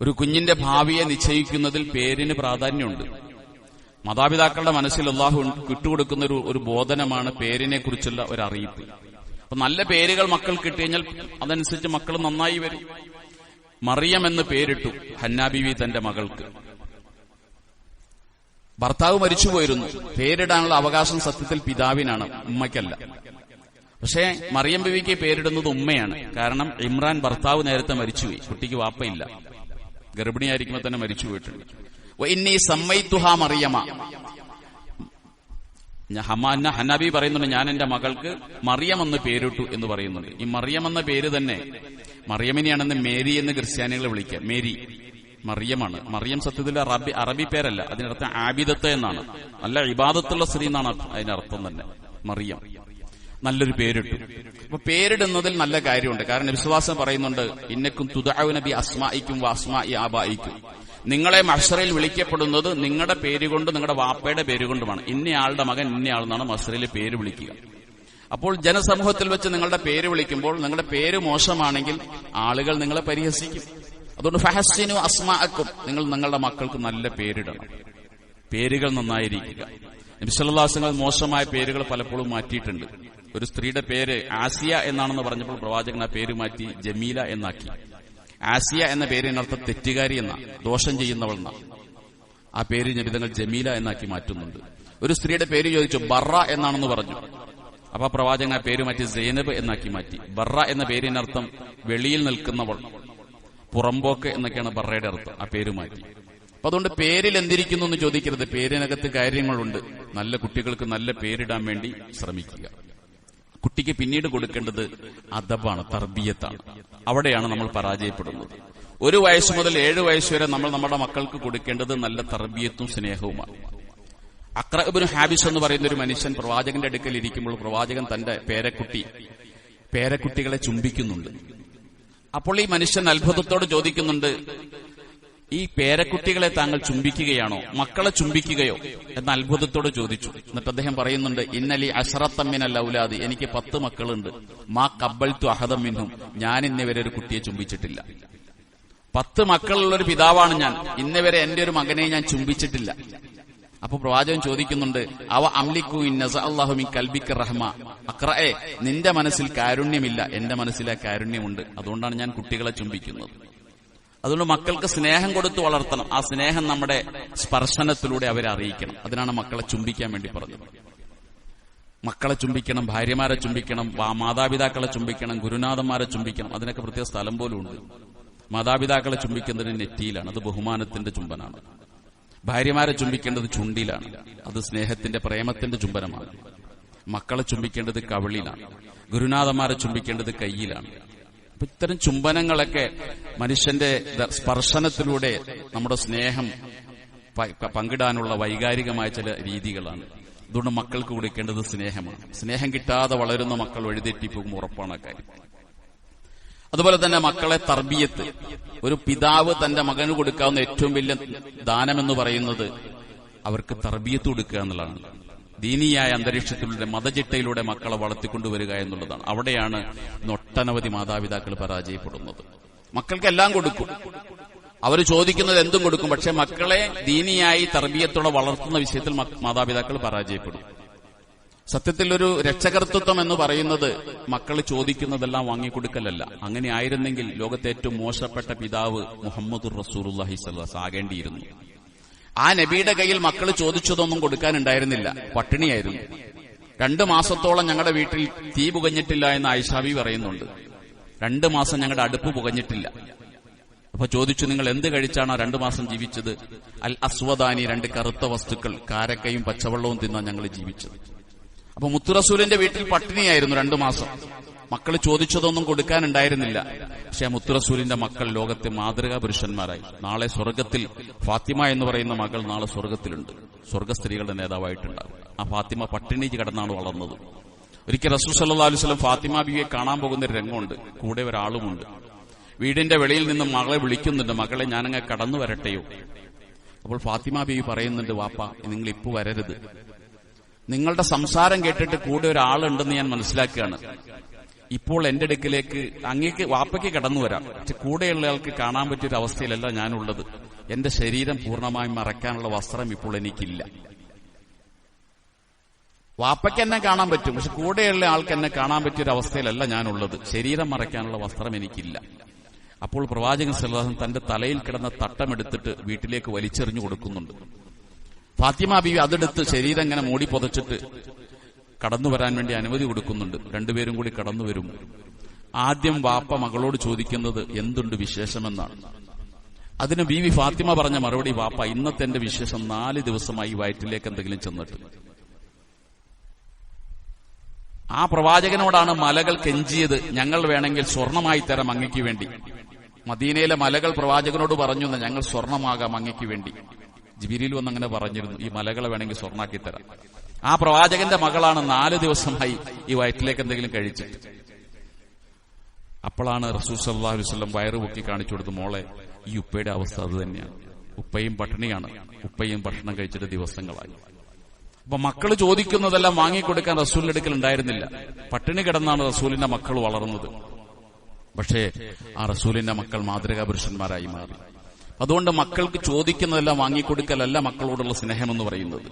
Speaker 1: ഒരു കുഞ്ഞിന്റെ ഭാവിയെ നിശ്ചയിക്കുന്നതിൽ പേരിന് പ്രാധാന്യമുണ്ട്. മാതാപിതാക്കളുടെ മനസ്സിൽ അള്ളാഹു കിട്ടുകൊടുക്കുന്ന ഒരു ബോധനമാണ് പേരിനെ കുറിച്ചുള്ള ഒരു അറിയിപ്പ്. അപ്പൊ നല്ല പേരുകൾ മക്കൾ കിട്ടിക്കഴിഞ്ഞാൽ അതനുസരിച്ച് മക്കൾ നന്നായി വരും. മറിയം എന്ന് പേരിട്ടു ഹന്നാ ബീവി തന്റെ മകൾക്ക്. ഭർത്താവ് മരിച്ചുപോയിരുന്നു. പേരിടാനുള്ള അവകാശം സത്യത്തിൽ പിതാവിനാണ്, ഉമ്മയ്ക്കല്ല. പക്ഷേ മറിയം ബീവിക്ക് പേരിടുന്നത് ഉമ്മയാണ്. കാരണം ഇമ്രാൻ ഭർത്താവ് നേരത്തെ മരിച്ചുപോയി, കുട്ടിക്ക് വാപ്പയില്ല, ഗർഭിണിയായിരിക്കുമ്പോൾ തന്നെ മരിച്ചു പോയിട്ടുണ്ട്. ഇന്നി സമ്മൈതുഹാ മറിയമ, ഹന്നാബി പറയുന്നുണ്ട്, ഞാൻ എന്റെ മകൾക്ക് മറിയം എന്ന് പേരിട്ടു എന്ന് പറയുന്നുണ്ട്. ഈ മറിയം എന്ന പേര് തന്നെ മറിയമിനെയാണെന്ന് മേരി എന്ന് ക്രിസ്ത്യാനികളെ വിളിക്കുക. മേരി മറിയമാണ്. മറിയം സത്യത്തിൽ അറബി പേരല്ല. അതിനർത്ഥം ആബിദത്ത് എന്നാണ്. നല്ല ഇബാദത്തുള്ള സ്ത്രീ എന്നാണ് അതിനർത്ഥം തന്നെ. മറിയം നല്ലൊരു പേരിട്ടു. അപ്പൊ പേരിടുന്നതിൽ നല്ല കാര്യമുണ്ട്. കാരണം വിശ്വാസം പറയുന്നുണ്ട്, ഇന്നക്കും തുദഅഉന ബി അസ്മാഇക്കും വഅസ്മാഇ ആബായിക്കും, നിങ്ങളെ മഹ്ശറിൽ വിളിക്കപ്പെടുന്നത് നിങ്ങളുടെ പേരുകൊണ്ട്, നിങ്ങളുടെ വാപ്പയുടെ പേരുകൊണ്ടുമാണ്. ഇന്നയാളുടെ മകൻ ഇന്നയാളെന്നാണ് മഹ്ശറിലെ പേര് വിളിക്കുക. അപ്പോൾ ജനസമൂഹത്തിൽ വെച്ച് നിങ്ങളുടെ പേര് വിളിക്കുമ്പോൾ നിങ്ങളുടെ പേര് മോശമാണെങ്കിൽ ആളുകൾ നിങ്ങളെ പരിഹസിക്കും. അതുകൊണ്ട് ഫഹസ്സിനു അസ്മാഅക്കും, നിങ്ങൾ നിങ്ങളുടെ മക്കൾക്ക് നല്ല പേരിടണം. പേരുകൾ നന്നായിരിക്കുക. നബി സല്ലല്ലാഹു അലൈഹി വസല്ലം മോശമായ പേരുകൾ പലപ്പോഴും മാറ്റിയിട്ടുണ്ട്. ഒരു സ്ത്രീയുടെ പേര് ആസിയ എന്നാണെന്ന് പറഞ്ഞപ്പോൾ പ്രവാചകൻ ആ പേര് മാറ്റി ജമീല എന്നാക്കി. ആസിയ എന്ന പേരിനർത്ഥം തെറ്റുകാരി എന്ന, ദോഷം ചെയ്യുന്നവൾ എന്ന. ആ പേര് നബിതങ്ങൾ ജമീല എന്നാക്കി മാറ്റുന്നുണ്ട്. ഒരു സ്ത്രീയുടെ പേര് ചോദിച്ചു, ബറ എന്നാണെന്ന് പറഞ്ഞു. അപ്പൊ പ്രവാചകൻ ആ പേര് മാറ്റി സൈനബ് എന്നാക്കി മാറ്റി. ബറ എന്ന പേരിനർത്ഥം വെളിയിൽ നിൽക്കുന്നവൾ, പുറമ്പോക്ക് എന്നൊക്കെയാണ് ബറയുടെ അർത്ഥം. ആ പേര് മാറ്റി. അപ്പൊ അതുകൊണ്ട് പേരിൽ എന്തിരിക്കുന്നു എന്ന് ചോദിക്കരുത്. പേരിനകത്ത് കാര്യങ്ങളുണ്ട്. നല്ല കുട്ടികൾക്ക് നല്ല പേരിടാൻ വേണ്ടി ശ്രമിക്കുക. കുട്ടിക്ക് പിന്നീട് കൊടുക്കേണ്ടത് അദബാണ്, തർബിയത്താണ്. അവിടെയാണ് നമ്മൾ പരാജയപ്പെടുന്നത്. 1 വയസ്സ് മുതൽ 7 വയസ്സ് വരെ നമ്മൾ നമ്മുടെ മക്കൾക്ക് കൊടുക്കേണ്ടത് നല്ല തർബിയത്തും സ്നേഹവുമാണ്. അഖ്റ ഇബ്നു ഹാബിസ് എന്ന് പറയുന്ന ഒരു മനുഷ്യൻ പ്രവാചകന്റെ അടുക്കൽ ഇരിക്കുമ്പോൾ പ്രവാചകൻ തന്റെ പേരക്കുട്ടികളെ ചുംബിക്കുന്നുണ്ട്. അപ്പോൾ ഈ മനുഷ്യൻ അത്ഭുതത്തോട് ചോദിക്കുന്നുണ്ട്, ഈ പേരക്കുട്ടികളെ താങ്കൾ ചുംബിക്കുകയാണോ, മക്കളെ ചുംബിക്കുകയോ എന്ന അത്ഭുതത്തോട് ചോദിച്ചു. എന്നിട്ട് അദ്ദേഹം പറയുന്നുണ്ട്, ഇന്നലി അശ്റത്തമ്മിനൽ ഔലാദ്, എനിക്ക് 10 മക്കളുണ്ട്. മാ ഖബ്ബൽതു അഹദം മിൻഹും, ഞാൻ ഇന്നവരെ ഒരു കുട്ടിയെ ചുംബിച്ചിട്ടില്ല. 10 മക്കളുള്ള ഒരു പിതാവാണ് ഞാൻ, ഇന്നവരെ എന്റെ ഒരു മകനെ ഞാൻ ചുംബിച്ചിട്ടില്ല. അപ്പൊ പ്രവാചകൻ ചോദിക്കുന്നുണ്ട്, അവ അംലിക്കു ഇന്നസ അല്ലാഹു മിൻ കൽബിക റഹ്മ അഖ്റഅ, നിന്റെ മനസ്സിൽ കാരുണ്യമില്ല, എന്റെ മനസ്സിലെ കാരുണ്യമുണ്ട്, അതുകൊണ്ടാണ് ഞാൻ കുട്ടികളെ ചുംബിക്കുന്നത്. അതുകൊണ്ട് മക്കൾക്ക് സ്നേഹം കൊടുത്ത് വളർത്തണം. ആ സ്നേഹം നമ്മുടെ സ്പർശനത്തിലൂടെ അവരെ അറിയിക്കണം. അതിനാണ് മക്കളെ ചുംബിക്കാൻ വേണ്ടി പറഞ്ഞത്. മക്കളെ ചുംബിക്കണം, ഭാര്യമാരെ ചുംബിക്കണം, മാതാപിതാക്കളെ ചുംബിക്കണം, ഗുരുനാഥന്മാരെ ചുംബിക്കണം. അതിനൊക്കെ പ്രത്യേക സ്ഥലം പോലും ഉണ്ട്. മാതാപിതാക്കളെ ചുംബിക്കുന്നത് നെറ്റിയിലാണ്, അത് ബഹുമാനത്തിന്റെ ചുംബനാണ്. ഭാര്യമാരെ ചുംബിക്കേണ്ടത് ചുണ്ടിലാണ്, അത് സ്നേഹത്തിന്റെ പ്രേമത്തിന്റെ ചുംബനമാണ്. മക്കളെ ചുംബിക്കേണ്ടത് കവിളിലാണ്, ഗുരുനാഥന്മാരെ ചുംബിക്കേണ്ടത് കയ്യിലാണ്. അപ്പൊ ഇത്തരം ചുംബനങ്ങളൊക്കെ മനുഷ്യന്റെ സ്പർശനത്തിലൂടെ നമ്മുടെ സ്നേഹം പങ്കിടാനുള്ള വൈകാരികമായ ചില രീതികളാണ്. അതുകൊണ്ട് മക്കൾക്ക് കൊടുക്കേണ്ടത് സ്നേഹമാണ്. സ്നേഹം കിട്ടാതെ വളരുന്ന മക്കൾ വഴിതെറ്റിപ്പോകും, ഉറപ്പാണ് കാര്യം. അതുപോലെ തന്നെ മക്കളെ തർബിയത്ത്, ഒരു പിതാവ് തന്റെ മകന് കൊടുക്കാവുന്ന ഏറ്റവും വലിയ ദാനമെന്ന് പറയുന്നത് അവർക്ക് തർബിയത്ത് കൊടുക്കുക എന്നുള്ളതാണ്. ദീനീയായ അന്തരീക്ഷത്തിലൂടെ മതചിട്ടയിലൂടെ മക്കളെ വളർത്തിക്കൊണ്ടുവരിക എന്നുള്ളതാണ്. അവിടെയാണ് ഒട്ടനവധി മാതാപിതാക്കൾ പരാജയപ്പെടുന്നത്. മക്കൾക്കെല്ലാം കൊടുക്കും, അവർ ചോദിക്കുന്നത് എന്തും കൊടുക്കും, പക്ഷെ മക്കളെ ദീനീയായി തർബിയത്തോടെ വളർത്തുന്ന വിഷയത്തിൽ മാതാപിതാക്കൾ പരാജയപ്പെടും. സത്യത്തിൽ ഒരു രക്ഷകർത്തൃത്വം എന്ന് പറയുന്നത് മക്കൾ ചോദിക്കുന്നതെല്ലാം വാങ്ങിക്കൊടുക്കലല്ല. അങ്ങനെ ആയിരുന്നെങ്കിൽ ലോകത്തെ ഏറ്റവും മോശപ്പെട്ട പിതാവ് മുഹമ്മദുർ റസൂലുള്ളാഹി സ്വല്ലല്ലാഹു അലൈഹി വസല്ലം ആകേണ്ടിയിരുന്നു. ആ നബിയുടെ കയ്യിൽ മക്കൾ ചോദിച്ചതൊന്നും കൊടുക്കാനുണ്ടായിരുന്നില്ല, പട്ടിണിയായിരുന്നു. 2 മാസത്തോളം ഞങ്ങളുടെ വീട്ടിൽ തീ പുകഞ്ഞിട്ടില്ല എന്ന് ആയിഷാബി പറയുന്നുണ്ട്. 2 മാസം ഞങ്ങളുടെ അടുപ്പ് പുകഞ്ഞിട്ടില്ല. അപ്പൊ ചോദിച്ചു, നിങ്ങൾ എന്ത് കഴിച്ചാണോ 2 മാസം ജീവിച്ചത്? അൽ അസ്വദാനി, 2 കറുത്ത വസ്തുക്കൾ, കാരക്കയും പച്ചവെള്ളവും തിന്നാൻ ഞങ്ങൾ ജീവിച്ചത്. അപ്പൊ മുത്തുറസൂലിന്റെ വീട്ടിൽ പട്ടിണിയായിരുന്നു 2 മാസം. മക്കൾ ചോദിച്ചതൊന്നും കൊടുക്കാനുണ്ടായിരുന്നില്ല. പക്ഷെ മുത്തുറസൂലിന്റെ മക്കൾ ലോകത്തെ മാതൃകാ പുരുഷന്മാരായി. നാളെ സ്വർഗത്തിൽ ഫാത്തിമ എന്ന് പറയുന്ന മകൾ നാളെ സ്വർഗത്തിലുണ്ട്, സ്വർഗസ്ത്രീകളുടെ നേതാവായിട്ടുണ്ടാകും. ആ ഫാത്തിമ പട്ടിണി കിടന്നാണ് വളർന്നത്. ഒരിക്കൽ റസൂൽ സല്ലല്ലാഹു അലൈഹി വസല്ലം ഫാത്തിമ ബീവിയെ കാണാൻ പോകുന്ന ഒരു രംഗമുണ്ട്. കൂടെ ഒരാളുമുണ്ട്. വീടിന്റെ വെളിയിൽ നിന്നും മകളെ വിളിക്കുന്നുണ്ട്, മകളെ ഞാനങ്ങ് കടന്നു വരട്ടെയോ? അപ്പോൾ ഫാത്തിമ ബീവി പറയുന്നുണ്ട്, വാപ്പ നിങ്ങൾ ഇപ്പൊ വരരുത്, നിങ്ങളുടെ സംസാരം കേട്ടിട്ട് കൂടെ ഒരാളുണ്ടെന്ന് ഞാൻ മനസ്സിലാക്കുകയാണ്. ഇപ്പോൾ എന്റെ അടുക്കിലേക്ക് അങ്ങേക്ക് വാപ്പയ്ക്ക് കടന്നു വരാം, പക്ഷെ കൂടെയുള്ള ആൾക്ക് കാണാൻ പറ്റിയൊരു അവസ്ഥയിലല്ല ഞാനുള്ളത്. എന്റെ ശരീരം പൂർണ്ണമായും മറയ്ക്കാനുള്ള വസ്ത്രം ഇപ്പോൾ എനിക്കില്ല. വാപ്പയ്ക്ക് എന്നെ കാണാൻ പറ്റും, പക്ഷെ കൂടെയുള്ള ആൾക്ക് എന്നെ കാണാൻ പറ്റിയൊരു അവസ്ഥയിലല്ല ഞാനുള്ളത്. ശരീരം മറയ്ക്കാനുള്ള വസ്ത്രം എനിക്കില്ല. അപ്പോൾ പ്രവാചകൻ സല്ലല്ലാഹു അലൈഹി വസല്ലം തന്റെ തലയിൽ കിടന്ന തട്ടമെടുത്തിട്ട് വീട്ടിലേക്ക് വലിച്ചെറിഞ്ഞു കൊടുക്കുന്നുണ്ട്. ഫാത്തിമ ബീവി അതെടുത്ത് ശരീരം ഇങ്ങനെ മൂടി പുതച്ചിട്ട് കടന്നു വരാൻ വേണ്ടി അനുമതി കൊടുക്കുന്നുണ്ട്. 2 പേരും കൂടി കടന്നു വരും. ആദ്യം വാപ്പ മകളോട് ചോദിക്കുന്നത് എന്തുണ്ട് വിശേഷമെന്നാണ്. അതിന് ബീവി ഫാത്തിമ പറഞ്ഞ മറുപടി, വാപ്പ ഇന്നത്തെ എന്റെ വിശേഷം 4 ദിവസമായി വയറ്റിലേക്ക് എന്തെങ്കിലും ചെന്നിട്ട്. ആ പ്രവാചകനോടാണ് മലകൾ കെഞ്ചിയത്, ഞങ്ങൾ വേണമെങ്കിൽ സ്വർണമായി തരാം അങ്ങയ്ക്ക് വേണ്ടി. മദീനയിലെ മലകൾ പ്രവാചകനോട് പറഞ്ഞു, ഞങ്ങൾ സ്വർണമാകാം അങ്ങയ്ക്ക് വേണ്ടി. ജിബിരിൽ വന്നങ്ങനെ പറഞ്ഞിരുന്നു, ഈ മലകളെ വേണമെങ്കിൽ സ്വർണ്ണാക്കി തരാം. ആ പ്രവാചകന്റെ മകളാണ് 4 ദിവസമായി ഈ വയറ്റിലേക്ക് എന്തെങ്കിലും കഴിച്ചിട്ട്. അപ്പോഴാണ് റസൂൽ സല്ലല്ലാഹു അലൈഹി വസല്ലം വയറ് പൊക്കി കാണിച്ചു കൊടുത്തു, മോളെ ഈ ഉപ്പയുടെ അവസ്ഥ അത് തന്നെയാണ്, ഉപ്പയും പട്ടിണിയാണ്, ഉപ്പയും ഭക്ഷണം കഴിച്ചിട്ട് ദിവസങ്ങളായി. അപ്പൊ മക്കള് ചോദിക്കുന്നതെല്ലാം വാങ്ങിക്കൊടുക്കാൻ റസൂലിന്റെ അടുക്കൽ ഉണ്ടായിരുന്നില്ല. പട്ടിണി കിടന്നാണ് റസൂലിന്റെ മക്കൾ വളർന്നത്. പക്ഷേ ആ റസൂലിന്റെ മക്കൾ മാതൃകാ പുരുഷന്മാരായി മാറി. അതുകൊണ്ട് മക്കൾക്ക് ചോദിക്കുന്നതെല്ലാം വാങ്ങിക്കൊടുക്കലല്ല മക്കളോടുള്ള സ്നേഹമെന്ന് പറയുന്നത്.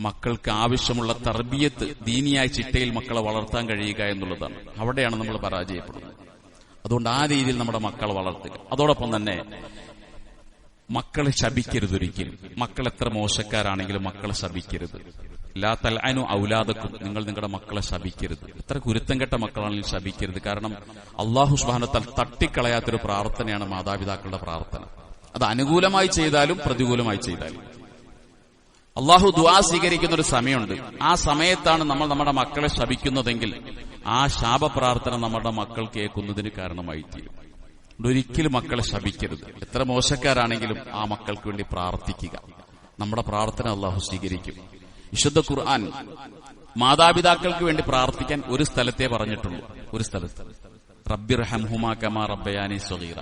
Speaker 1: മക്കൾക്ക് ആവശ്യമുള്ള തർബിയത്ത് ദീനിയായ ചിട്ടയിൽ മക്കളെ വളർത്താൻ കഴിയുക എന്നുള്ളതാണ്. അവിടെയാണ് നമ്മൾ പരാജയപ്പെടുന്നത്. അതുകൊണ്ട് ആ രീതിയിൽ നമ്മുടെ മക്കളെ വളർത്തുക. അതോടൊപ്പം തന്നെ മക്കളെ ശപിക്കരുതൊരിക്കലും. മക്കൾ എത്ര മോശക്കാരാണെങ്കിലും മക്കളെ ശപിക്കരുത്. ലാ തൽഅനു ഔലാദക്കും, നിങ്ങൾ നിങ്ങളുടെ മക്കളെ ശപിക്കരുത്. എത്ര കുരുത്തം കെട്ട മക്കളാണെങ്കിലും ശപിക്കരുത്. കാരണം അല്ലാഹു സുബ്ഹാനഹു വ തആല തട്ടിക്കളയാത്തൊരു പ്രാർത്ഥനയാണ് മാതാപിതാക്കളുടെ പ്രാർത്ഥന. അത് അനുകൂലമായി ചെയ്താലും പ്രതികൂലമായി ചെയ്താലും അള്ളാഹു ദുആ സ്വീകരിക്കുന്ന ഒരു സമയമുണ്ട്. ആ സമയത്താണ് നമ്മൾ നമ്മുടെ മക്കളെ ശപിക്കുന്നതെങ്കിൽ ആ ശാപപ്രാർത്ഥന നമ്മുടെ മക്കൾ കേൾക്കുന്നതിന് കാരണമായി തീരും. ഒരിക്കലും മക്കളെ ശപിക്കരുത്. എത്ര മോശക്കാരാണെങ്കിലും ആ മക്കൾക്ക് വേണ്ടി പ്രാർത്ഥിക്കുക. നമ്മുടെ പ്രാർത്ഥന അള്ളാഹു സ്വീകരിക്കും. വിശുദ്ധ ഖുർആൻ മാതാപിതാക്കൾക്ക് വേണ്ടി പ്രാർത്ഥിക്കാൻ ഒരു സ്ഥലത്തേ പറഞ്ഞിട്ടുള്ളൂ. ഒരു സ്ഥലത്ത്, റബ്ബിർഹംഹുമാ കമാ റബ്ബയാനി സഗീറ,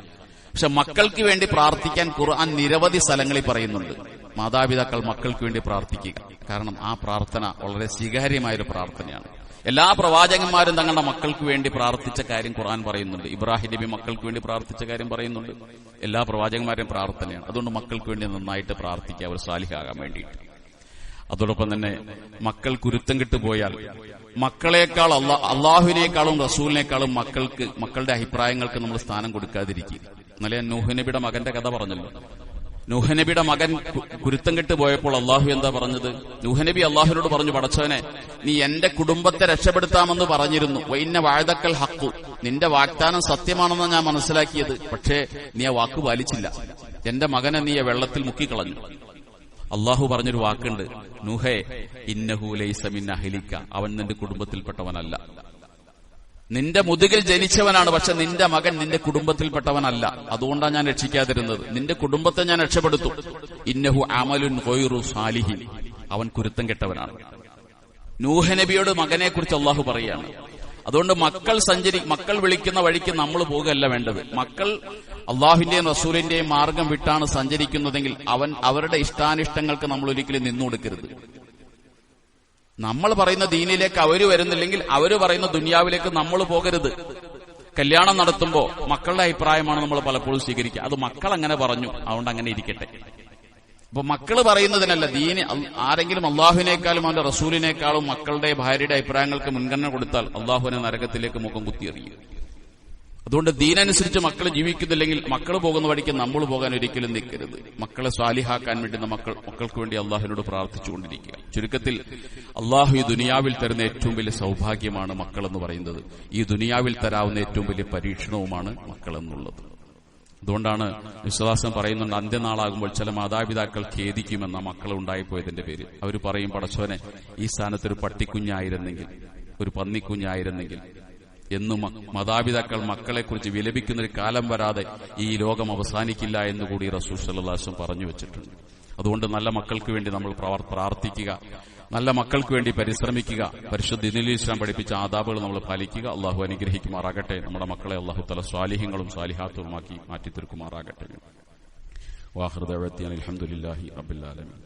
Speaker 1: പക്ഷെ മക്കൾക്ക് വേണ്ടി പ്രാർത്ഥിക്കാൻ ഖുർആൻ നിരവധി സ്ഥലങ്ങളിൽ പറയുന്നുണ്ട്. മാതാപിതാക്കൾ മക്കൾക്ക് വേണ്ടി പ്രാർത്ഥിക്കുക. കാരണം ആ പ്രാർത്ഥന വളരെ സ്വീകാര്യമായൊരു പ്രാർത്ഥനയാണ്. എല്ലാ പ്രവാചകന്മാരും തങ്ങളുടെ മക്കൾക്ക് വേണ്ടി പ്രാർത്ഥിച്ച കാര്യം ഖുർആൻ പറയുന്നുണ്ട്. ഇബ്രാഹിം നബി മക്കൾക്ക് വേണ്ടി പ്രാർത്ഥിച്ച കാര്യം പറയുന്നുണ്ട്. എല്ലാ പ്രവാചകന്മാരെയും പ്രാർത്ഥനയാണ്. അതുകൊണ്ട് മക്കൾക്ക് വേണ്ടി നന്നായിട്ട് പ്രാർത്ഥിക്കുക, അവർ സാലിഹാകാൻ വേണ്ടിയിട്ട്. അതോടൊപ്പം തന്നെ മക്കൾ കുരുത്തം കിട്ടുപോയാൽ മക്കളെക്കാൾ അള്ളാഹുവിനേക്കാളും റസൂലിനേക്കാളും മക്കളുടെ അഭിപ്രായങ്ങൾക്ക് നമ്മൾ സ്ഥാനം കൊടുക്കാതിരിക്കുക. ഇന്നലെ ഞാൻ നൂഹ് നബിയുടെ മകന്റെ കഥ പറഞ്ഞല്ലോ. നൂഹ് നബിയുടെ മകൻ കുരുത്തം കെട്ട് പോയപ്പോൾ അള്ളാഹു എന്താ പറഞ്ഞത്? നൂഹ് നബി അള്ളാഹുവിനോട് പറഞ്ഞു, പടച്ചവനെ, നീ എന്റെ കുടുംബത്തെ രക്ഷപ്പെടുത്താമെന്ന് പറഞ്ഞിരുന്നു. വൈന്ന വാഴതക്കൽ ഹക്കു, നിന്റെ വാഗ്ദാനം സത്യമാണെന്ന് ഞാൻ മനസ്സിലാക്കിയത്. പക്ഷേ നീ ആ വാക്ക് പാലിച്ചില്ല. എന്റെ മകനെ നീ വെള്ളത്തിൽ മുക്കിക്കളഞ്ഞു. അള്ളാഹു പറഞ്ഞൊരു വാക്കുണ്ട്, നൂഹേ ഇന്നഹു ലൈസ മിൻ അഹ്ലിക, അവൻ നിന്റെ കുടുംബത്തിൽപ്പെട്ടവനല്ല. നിന്റെ മുതുകിൽ ജനിച്ചവനാണ്, പക്ഷെ നിന്റെ മകൻ നിന്റെ കുടുംബത്തിൽപ്പെട്ടവനല്ല. അതുകൊണ്ടാണ് ഞാൻ രക്ഷിക്കാതിരുന്നത്. നിന്റെ കുടുംബത്തെ ഞാൻ രക്ഷപ്പെടുത്തും. ഇന്നഹു അമലുൻ ഗൈറു സാലിഹിൻ, അവൻ കുരുത്തം കെട്ടവനാണ്. നൂഹ് നബിയോട് മകനെ കുറിച്ച് അള്ളാഹു പറയാണ്. അതുകൊണ്ട് മക്കൾ വിളിക്കുന്ന വഴിക്ക് നമ്മൾ പോകുകയല്ല വേണ്ടത്. മക്കൾ അള്ളാഹുവിന്റെയും റസൂലിന്റെയും മാർഗം വിട്ടാണ് സഞ്ചരിക്കുന്നതെങ്കിൽ അവരുടെ ഇഷ്ടാനിഷ്ടങ്ങൾക്ക് നമ്മൾ ഒരിക്കലും നിന്നുകൊടുക്കരുത്. നമ്മൾ പറയുന്ന ദീനിലേക്ക് അവര് വരുന്നില്ലെങ്കിൽ അവര് പറയുന്ന ദുനിയാവിലേക്ക് നമ്മൾ പോകരുത്. കല്യാണം നടത്തുമ്പോ മക്കളുടെ അഭിപ്രായമാണ് നമ്മൾ പലപ്പോഴും സ്വീകരിക്കുക. അത് മക്കൾ അങ്ങനെ പറഞ്ഞു, അതുകൊണ്ട് അങ്ങനെ ഇരിക്കട്ടെ. അപ്പൊ മക്കള് പറയുന്നതിനല്ല, ദീന് ആരെങ്കിലും അള്ളാഹുവിനേക്കാളും അവന്റെ റസൂലിനേക്കാളും മക്കളുടെ ഭാര്യയുടെ അഭിപ്രായങ്ങൾക്ക് മുൻഗണന കൊടുത്താൽ അള്ളാഹുവിനെ നരകത്തിലേക്ക് മുഖം കുത്തിയെറിയും. അതുകൊണ്ട് ദീനനുസരിച്ച് മക്കൾ ജീവിക്കുന്നില്ലെങ്കിൽ മക്കൾ പോകുന്ന വഴിക്ക് നമ്മൾ പോകാൻ ഒരിക്കലും നിൽക്കരുത്. മക്കളെ സ്വാലിഹാക്കാൻ വേണ്ടി മക്കൾക്ക് വേണ്ടി അള്ളാഹുവിനോട് പ്രാർത്ഥിച്ചുകൊണ്ടിരിക്കുക. ചുരുക്കത്തിൽ അള്ളാഹു ഈ ദുനിയാവിൽ തരുന്ന ഏറ്റവും വലിയ സൗഭാഗ്യമാണ് മക്കൾ എന്ന് പറയുന്നത്. ഈ ദുനിയാവിൽ തരാവുന്ന ഏറ്റവും വലിയ പരീക്ഷണവുമാണ് മക്കൾ എന്നുള്ളത്. അതുകൊണ്ടാണ് വിശ്വാസം പറയുന്നുണ്ട്, അന്ത്യനാളാകുമ്പോൾ ചില മാതാപിതാക്കൾ ഖേദിക്കുമെന്ന മക്കൾ ഉണ്ടായിപ്പോയതിന്റെ പേര്. അവർ പറയും, പടച്ചോനെ, ഈ സ്ഥാനത്തൊരു പട്ടിക്കുഞ്ഞായിരുന്നെങ്കിൽ, ഒരു പന്നിക്കുഞ്ഞായിരുന്നെങ്കിൽ എന്നും മാതാപിതാക്കൾ മക്കളെക്കുറിച്ച് വിലപിക്കുന്നൊരു കാലം വരാതെ ഈ ലോകം അവസാനിക്കില്ല എന്നുകൂടി റസൂൽ സല്ലല്ലാഹു അലൈഹി വസല്ലം പറഞ്ഞു വെച്ചിട്ടുണ്ട്. അതുകൊണ്ട് നല്ല മക്കൾക്ക് വേണ്ടി നമ്മൾ പ്രാർത്ഥിക്കുക, നല്ല മക്കൾക്ക് വേണ്ടി പരിശ്രമിക്കുക, പരിശുദ്ധ ദീനുൽ ഇസ്ലാം പഠിപ്പിച്ച ആദാബുകൾ നമ്മൾ പാലിക്കുക. അള്ളാഹു അനുഗ്രഹിക്കുമാറാകട്ടെ. നമ്മുടെ മക്കളെ അള്ളാഹു തആല സ്വാലിഹീങ്ങളും സാലിഹാത്തുമാക്കി മാറ്റി തീർക്കുമാറാകട്ടെ. വാഖിറു ദഅ്വാനാ അൽഹംദുലില്ലാഹി റബ്ബിൽ ആലമീൻ.